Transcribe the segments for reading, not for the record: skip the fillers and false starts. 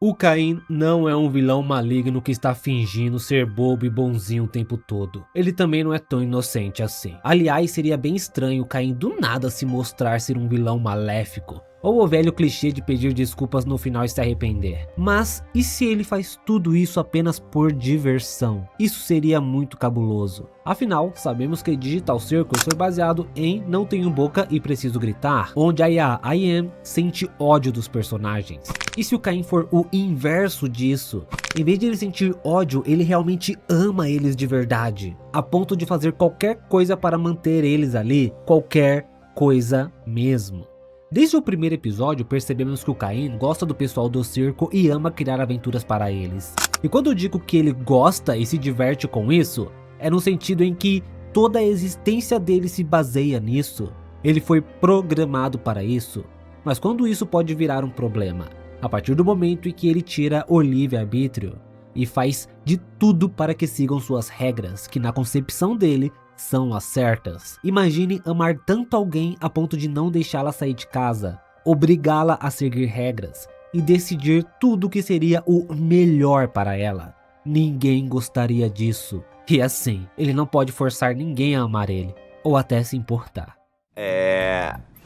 O Caim não é um vilão maligno que está fingindo ser bobo e bonzinho o tempo todo. Ele também não é tão inocente assim. Aliás, seria bem estranho o Caim do nada se mostrar ser um vilão maléfico, ou o velho clichê de pedir desculpas no final e se arrepender. Mas e se ele faz tudo isso apenas por diversão? Isso seria muito cabuloso. Afinal, sabemos que Digital Circus foi baseado em Não Tenho Boca e Preciso Gritar, onde a IA I.Am sente ódio dos personagens. E se o Caim for o inverso disso? Em vez de ele sentir ódio, ele realmente ama eles de verdade, a ponto de fazer qualquer coisa para manter eles ali, qualquer coisa mesmo. Desde o primeiro episódio, percebemos que o Caim gosta do pessoal do circo e ama criar aventuras para eles. E quando eu digo que ele gosta e se diverte com isso, é no sentido em que toda a existência dele se baseia nisso. Ele foi programado para isso. Mas quando isso pode virar um problema? A partir do momento em que ele tira o livre-arbítrio e faz de tudo para que sigam suas regras, que na concepção dele são as certas. Imagine amar tanto alguém a ponto de não deixá-la sair de casa, obrigá-la a seguir regras e decidir tudo que seria o melhor para ela. Ninguém gostaria disso. E assim, ele não pode forçar ninguém a amar ele, ou até se importar.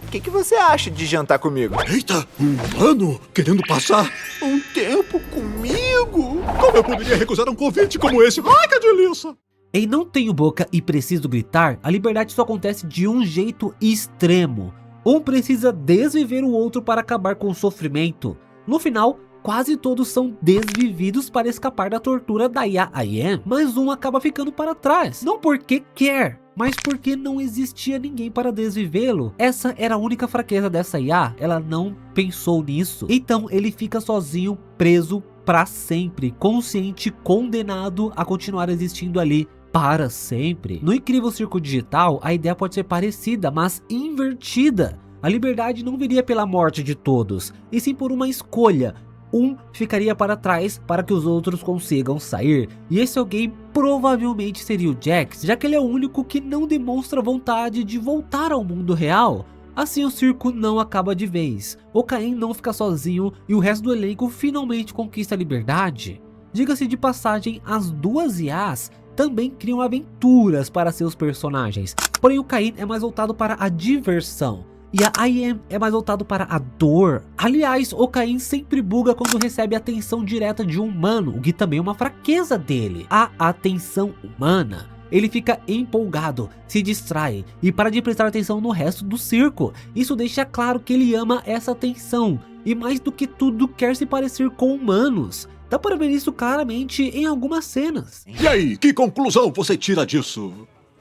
O que você acha de jantar comigo? Eita, um humano querendo passar Um tempo comigo? Como eu poderia recusar um convite como esse? Ai, que delícia! Em Não Tenho Boca e Preciso Gritar, a liberdade só acontece de um jeito extremo. Um precisa desviver o outro para acabar com o sofrimento. No final, quase todos são desvividos para escapar da tortura da IA I.Am, mas um acaba ficando para trás. Não porque quer, mas porque não existia ninguém para desvivê-lo. Essa era a única fraqueza dessa IA, ela não pensou nisso. Então ele fica sozinho, preso para sempre, consciente, condenado a continuar existindo ali para sempre. No Incrível Circo Digital, a ideia pode ser parecida, mas invertida. A liberdade não viria pela morte de todos, e sim por uma escolha. Um ficaria para trás para que os outros consigam sair, e esse alguém provavelmente seria o Jax, já que ele é o único que não demonstra vontade de voltar ao mundo real. Assim o circo não acaba de vez, o Caim não fica sozinho e o resto do elenco finalmente conquista a liberdade. Diga-se de passagem, as duas IAs também criam aventuras para seus personagens, porém o Caim é mais voltado para a diversão. E a I.Am é mais voltado para a dor. Aliás, o Caim sempre buga quando recebe atenção direta de um humano, o que também é uma fraqueza dele. A atenção humana. Ele fica empolgado, se distrai e para de prestar atenção no resto do circo. Isso deixa claro que ele ama essa atenção e mais do que tudo quer se parecer com humanos. Dá para ver isso claramente em algumas cenas. E aí, que conclusão você tira disso?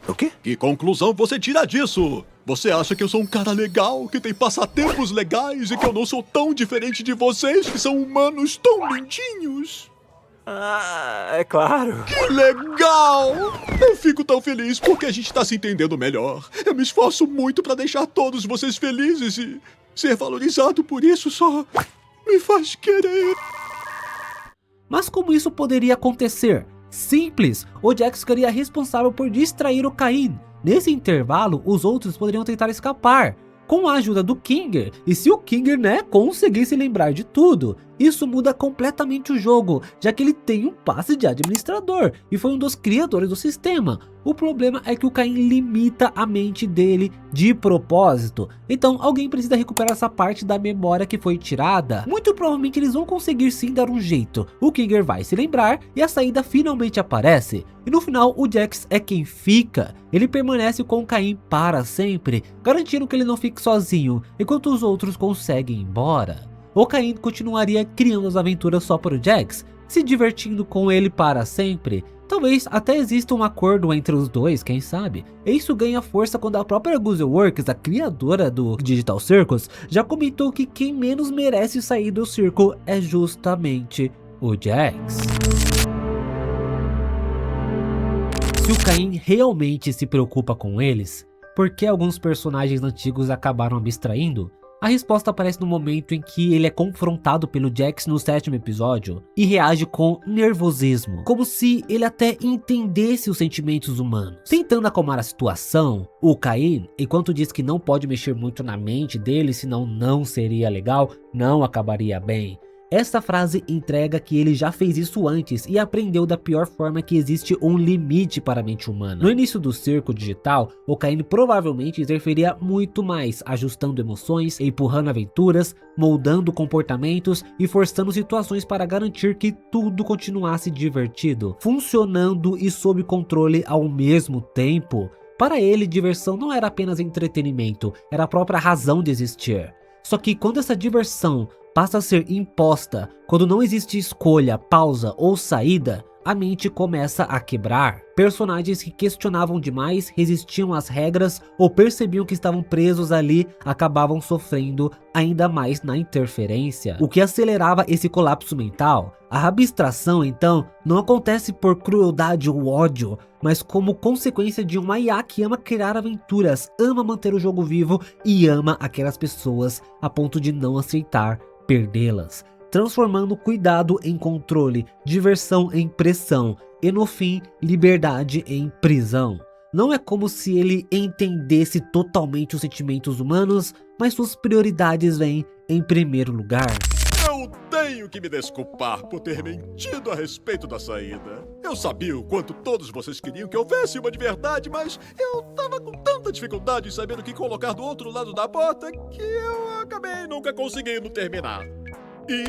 O quê? Que conclusão você tira disso? Você acha que eu sou um cara legal, que tem passatempos legais e que eu não sou tão diferente de vocês, que são humanos tão lindinhos? É claro. Que legal! Eu fico tão feliz porque a gente tá se entendendo melhor. Eu me esforço muito pra deixar todos vocês felizes e ser valorizado por isso só me faz querer. Mas como isso poderia acontecer? Simples, o Jax ficaria responsável por distrair o Caim. Nesse intervalo, os outros poderiam tentar escapar, com a ajuda do Kinger, e se o Kinger, conseguisse lembrar de tudo, isso muda completamente o jogo, já que ele tem um passe de administrador, e foi um dos criadores do sistema. O problema é que o Caim limita a mente dele de propósito, então alguém precisa recuperar essa parte da memória que foi tirada. Muito provavelmente eles vão conseguir sim dar um jeito, o Kinger vai se lembrar e a saída finalmente aparece. E no final o Jax é quem fica, ele permanece com o Caim para sempre, garantindo que ele não fique sozinho, enquanto os outros conseguem ir embora. O Caim continuaria criando as aventuras só para o Jax, se divertindo com ele para sempre. Talvez até exista um acordo entre os dois, quem sabe? E isso ganha força quando a própria Guzelworks, a criadora do Digital Circus, já comentou que quem menos merece sair do circo é justamente o Jax. Se o Caim realmente se preocupa com eles, por que alguns personagens antigos acabaram abstraindo? A resposta aparece no momento em que ele é confrontado pelo Jax no 7º episódio e reage com nervosismo, como se ele até entendesse os sentimentos humanos. Tentando acalmar a situação, o Caim, enquanto diz que não pode mexer muito na mente dele, senão não seria legal, não acabaria bem. Essa frase entrega que ele já fez isso antes e aprendeu da pior forma que existe um limite para a mente humana. No início do circo digital, o Caine provavelmente interferia muito mais, ajustando emoções, empurrando aventuras, moldando comportamentos e forçando situações para garantir que tudo continuasse divertido, funcionando e sob controle ao mesmo tempo. Para ele, diversão não era apenas entretenimento, era a própria razão de existir. Só que quando essa diversão passa a ser imposta, quando não existe escolha, pausa ou saída, a mente começa a quebrar. Personagens que questionavam demais, resistiam às regras ou percebiam que estavam presos ali, acabavam sofrendo ainda mais na interferência, o que acelerava esse colapso mental. A abstração, então, não acontece por crueldade ou ódio, mas como consequência de uma IA que ama criar aventuras, ama manter o jogo vivo e ama aquelas pessoas a ponto de não aceitar perdê-las, transformando cuidado em controle, diversão em pressão e no fim, liberdade em prisão. Não é como se ele entendesse totalmente os sentimentos humanos, mas suas prioridades vêm em primeiro lugar. Eu tenho que me desculpar por ter mentido a respeito da saída. Eu sabia o quanto todos vocês queriam que houvesse uma de verdade, mas eu tava com tanta dificuldade em saber o que colocar do outro lado da porta que eu acabei nunca conseguindo terminar. E...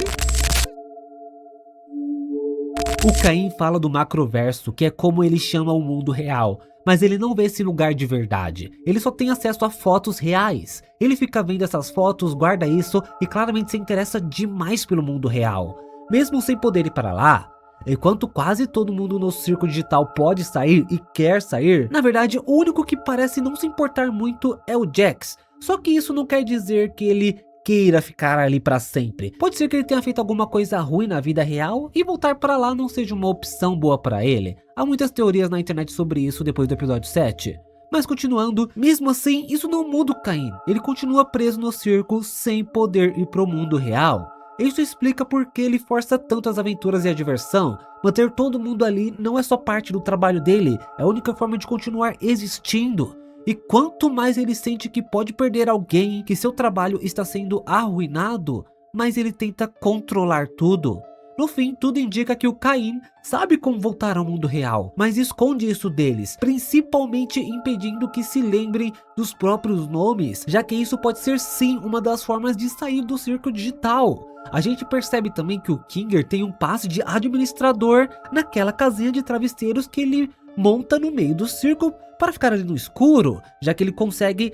O Caine fala do macroverso, que é como ele chama o mundo real, mas ele não vê esse lugar de verdade, ele só tem acesso a fotos reais. Ele fica vendo essas fotos, guarda isso e claramente se interessa demais pelo mundo real, mesmo sem poder ir para lá. Enquanto quase todo mundo no circo digital pode sair e quer sair, na verdade o único que parece não se importar muito é o Jax. Só que isso não quer dizer que ele queira ficar ali para sempre. Pode ser que ele tenha feito alguma coisa ruim na vida real e voltar para lá não seja uma opção boa para ele. Há muitas teorias na internet sobre isso depois do episódio 7. Mas continuando, mesmo assim, isso não muda o Caine. Ele continua preso no circo sem poder ir pro mundo real. Isso explica porque ele força tanto as aventuras e a diversão. Manter todo mundo ali não é só parte do trabalho dele, é a única forma de continuar existindo. E quanto mais ele sente que pode perder alguém, que seu trabalho está sendo arruinado, mais ele tenta controlar tudo. No fim, tudo indica que o Caine sabe como voltar ao mundo real, mas esconde isso deles, principalmente impedindo que se lembrem dos próprios nomes, já que isso pode ser sim uma das formas de sair do circo digital. A gente percebe também que o Kinger tem um passe de administrador naquela casinha de travesseiros que ele monta no meio do circo para ficar ali no escuro, já que ele consegue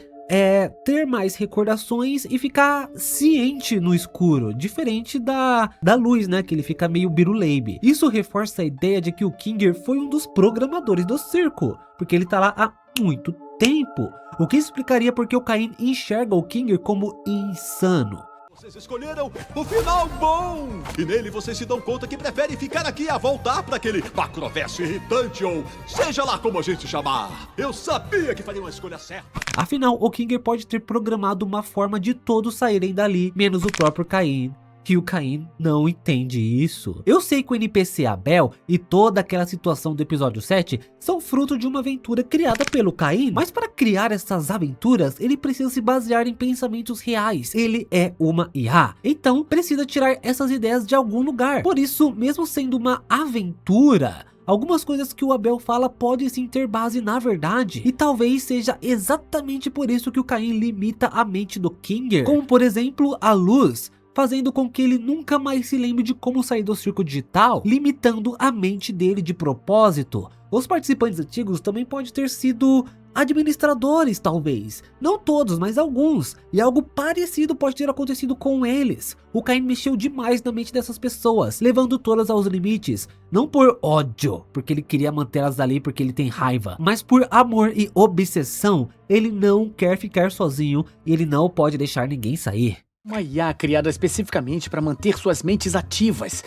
ter mais recordações e ficar ciente no escuro, diferente da luz, né, que ele fica meio biruleibe. Isso reforça a ideia de que o Kinger foi um dos programadores do circo, porque ele tá lá há muito tempo, o que explicaria porque o Caine enxerga o Kinger como insano. Vocês escolheram o final bom! E nele vocês se dão conta que preferem ficar aqui a voltar para aquele macroverso irritante ou seja lá como a gente chamar. Eu sabia que faria uma escolha certa. Afinal, o Kinger pode ter programado uma forma de todos saírem dali, menos o próprio Caine. Que o Caine não entende isso. Eu sei que o NPC Abel e toda aquela situação do episódio 7 são fruto de uma aventura criada pelo Caine, mas para criar essas aventuras ele precisa se basear em pensamentos reais. Ele é uma IA, então precisa tirar essas ideias de algum lugar. Por isso, mesmo sendo uma aventura, algumas coisas que o Abel fala podem sim ter base na verdade, e talvez seja exatamente por isso que o Caine limita a mente do Kinger, como por exemplo a luz, fazendo com que ele nunca mais se lembre de como sair do circo digital, limitando a mente dele de propósito. Os participantes antigos também podem ter sido administradores, talvez. Não todos, mas alguns. E algo parecido pode ter acontecido com eles. O Caine mexeu demais na mente dessas pessoas, levando todas aos limites. Não por ódio, porque ele queria mantê-las ali porque ele tem raiva, mas por amor e obsessão. Ele não quer ficar sozinho e ele não pode deixar ninguém sair. Uma IA criada especificamente para manter suas mentes ativas.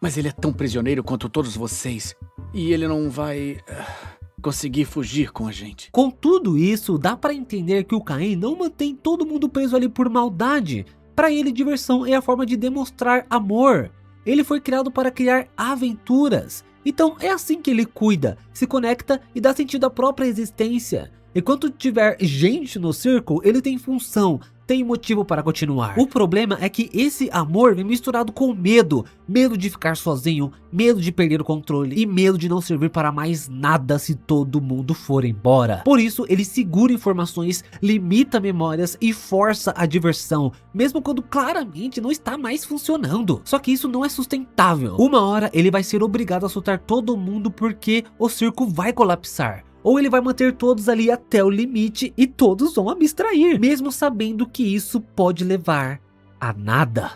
Mas ele é tão prisioneiro quanto todos vocês. E ele não vai conseguir fugir com a gente. Com tudo isso, dá para entender que o Caine não mantém todo mundo preso ali por maldade. Para ele, diversão é a forma de demonstrar amor. Ele foi criado para criar aventuras. Então é assim que ele cuida, se conecta e dá sentido à própria existência. Enquanto tiver gente no circo, ele tem função, tem motivo para continuar. O problema é que esse amor vem misturado com medo. Medo de ficar sozinho, medo de perder o controle e medo de não servir para mais nada se todo mundo for embora. Por isso ele segura informações, limita memórias e força a diversão, mesmo quando claramente não está mais funcionando. Só que isso não é sustentável. Uma hora ele vai ser obrigado a soltar todo mundo porque o circo vai colapsar. Ou ele vai manter todos ali até o limite e todos vão abstrair, mesmo sabendo que isso pode levar a nada.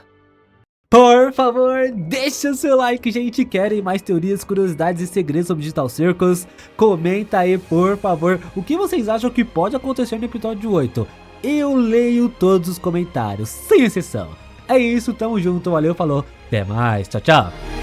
Por favor, deixa o seu like, gente. Querem mais teorias, curiosidades e segredos sobre Digital Circus? Comenta aí, por favor, o que vocês acham que pode acontecer no episódio 8. Eu leio todos os comentários, sem exceção. É isso, tamo junto, valeu, falou, até mais, tchau, tchau.